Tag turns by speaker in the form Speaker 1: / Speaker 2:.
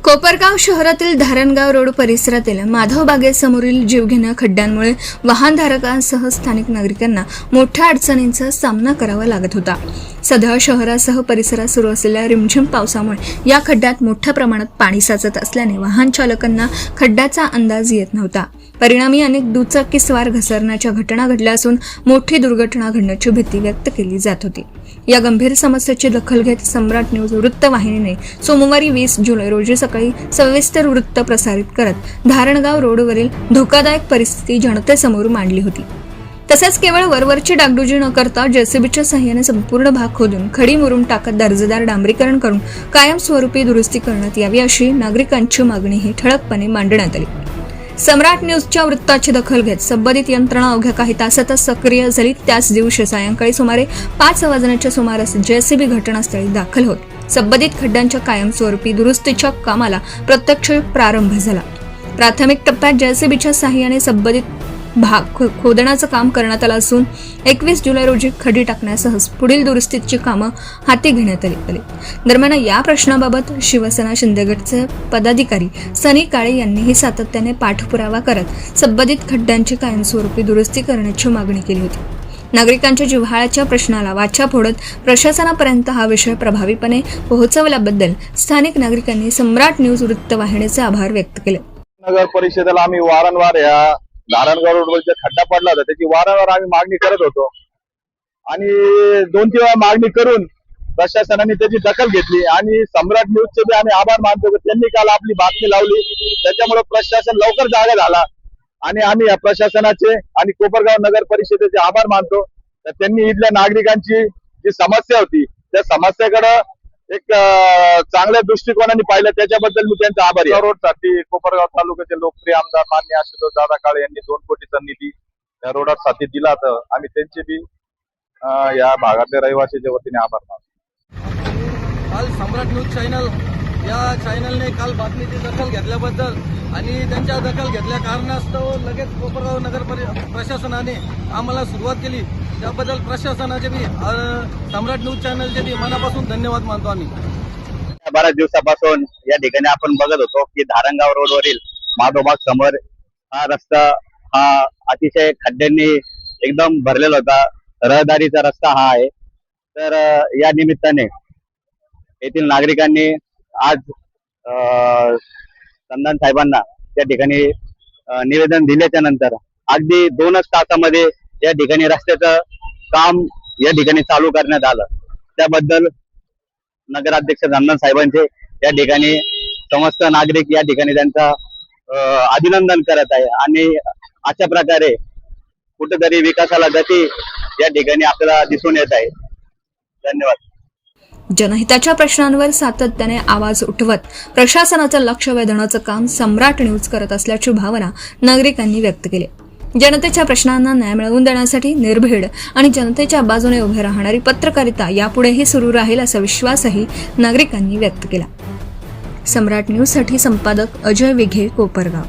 Speaker 1: कोपरगाव शहरातील धारणगाव रोड परिसरातील माधव बागेसमोरील जीवघेण्या खड्ड्यांमुळे वाहनधारकांसह स्थानिक नागरिकांना मोठ्या अडचणींचा सामना करावा लागत होता। सध्या शहरासह परिसरात सुरू असलेल्या रिमझिम पावसामुळे या खड्ड्यात मोठ्या प्रमाणात पाणी साचत असल्याने वाहन चालकांना खड्ड्याचा अंदाज येत नव्हता। परिणामी अनेक दुचाकीस्वार घसरण्याच्या घटना घडल्या असून मोठी दुर्घटना घडण्याची भीती व्यक्त केली जात होती। या गंभीर समस्येची दखल घेत सम्राट न्यूज वृत्तवाहिनीने सोमवारी 20 जुलै रोजी सकाळी सविस्तर वृत्त प्रसारित करत धारणगाव रोडवरील धोकादायक परिस्थिती जनतेसमोर मांडली होती। तसेच केवळ वरवरची डागडुजी न करता जेसीबीच्या सहाय्याने संपूर्ण भाग खोदून खडी मुरुम टाकत दर्जेदार डांबरीकरण करून कायमस्वरूपी दुरुस्ती करण्यात यावी अशी नागरिकांची मागणीही ठळकपणे मांडण्यात आली। सम्राट न्यूजच्या वृत्ताची दखल घेत संबंधित यंत्रणा अवघ्या काही तासातच सक्रिय झाली। त्याच दिवशी सायंकाळी सुमारे 5 वाजण्याच्या सुमारास जेसीबी घटनास्थळी दाखल होत संबंधित खड्ड्यांच्या कायमस्वरूपी दुरुस्तीच्या कामाला प्रत्यक्ष प्रारंभ झाला। प्राथमिक टप्प्यात जेसीबीच्या सहाय्याने संबंधित भाग खोदण्याचं काम करण्यात आलं असून 21 जुलै रोजी खडी टाकण्यासह पुढील दुरुस्तीची कामं हाती घेण्यात आली। दरम्यान या प्रश्नाबाबत शिवसेना शिंदे गटचे पदाधिकारी सनी काळे यांनीही सातत्याने पाठपुरावा करत संबंधित खड्ड्यांची कायमस्वरूपी दुरुस्ती करण्याची मागणी केली होती। नागरिकांच्या जिव्हाळ्याच्या प्रश्नाला वाचा फोडत प्रशासनापर्यंत हा विषय प्रभावीपणे पोहोचवल्याबद्दल स्थानिक नागरिकांनी सम्राट न्यूज वृत्तवाहिनीचे आभार व्यक्त केले।
Speaker 2: नगर परिषदेला आम्ही वारंवार या धारणगाव रोडवर जे खड्डा पडला होता त्याची वारंवार आम्ही मागणी करत होतो आणि 2-3 वेळा मागणी करून प्रशासनाने त्याची दखल घेतली आणि सम्राट न्यूजचे बी आम्ही आभार मानतो की त्यांनी काल आपली बातमी लावली, त्याच्यामुळे प्रशासन लवकर जागा झाला आणि आम्ही या प्रशासनाचे आणि कोपरगाव नगर परिषदेचे आभार मानतो। तर त्यांनी इथल्या नागरिकांची जी समस्या होती त्या समस्येकडे एक चांगल्या दृष्टिकोनाने पाहिलं, त्याच्याबद्दल मी त्यांचा आभारी आहे। रोडसाठी कोपरगाव तालुक्याचे लोकप्रिय आमदार माननीय आशुतोष दादा काळे यांनी 2 कोटीचा निधी या रोडसाठी दिला, तर आम्ही त्यांचे बी या भागातल्या रहिवासीच्या वतीने आभार मानतो।
Speaker 3: काल सम्राट न्यूज चॅनल या चॅनलने काल बातमीची दखल घेतल्याबद्दल आणि त्यांच्या दखल घेतल्या कारणास्तव लगेच कोपरगाव नगर प्रशासनाने आम्हाला सुरुवात केली, त्याबद्दल प्रशासनाचे बी सम्राट न्यूज चॅनलचे बी मनापासून धन्यवाद मानतो आम्ही।
Speaker 4: बऱ्याच दिवसापासून या ठिकाणी आपण बघत होतो की धारणगाव रोडवरील माधवबाग समोर हा रस्ता हा अतिशय खड्ड्यांनी एकदम भरलेला होता। रहदारीचा रस्ता हा आहे। तर या निमित्ताने येथील नागरिकांनी आज चंदन साहेबांना त्या ठिकाणी निवेदन दिल्याच्या नंतर अगदी 2च तासामध्ये या ठिकाणी रस्त्याचं काम या ठिकाणी चालू करण्यात आलं। त्याबद्दल नगराध्यक्ष चंदन साहेबांचे या ठिकाणी समस्त नागरिक या ठिकाणी त्यांचा अभिनंदन करत आहे आणि अशा प्रकारे कुठेतरी विकासाला गती या ठिकाणी आपल्याला दिसून येत आहे। धन्यवाद।
Speaker 1: जनहिताच्या प्रश्नांवर सातत्याने आवाज उठवत प्रशासनाचं लक्ष वेधण्याचं काम सम्राट न्यूज करत असल्याची भावना नागरिकांनी व्यक्त केली। जनतेच्या प्रश्नांना न्याय मिळवून देण्यासाठी निर्भीड आणि जनतेच्या बाजूने उभे राहणारी पत्रकारिता यापुढेही सुरू राहील असा विश्वासही नागरिकांनी व्यक्त केला। सम्राट न्यूजसाठी संपादक अजय विघे, कोपरगाव।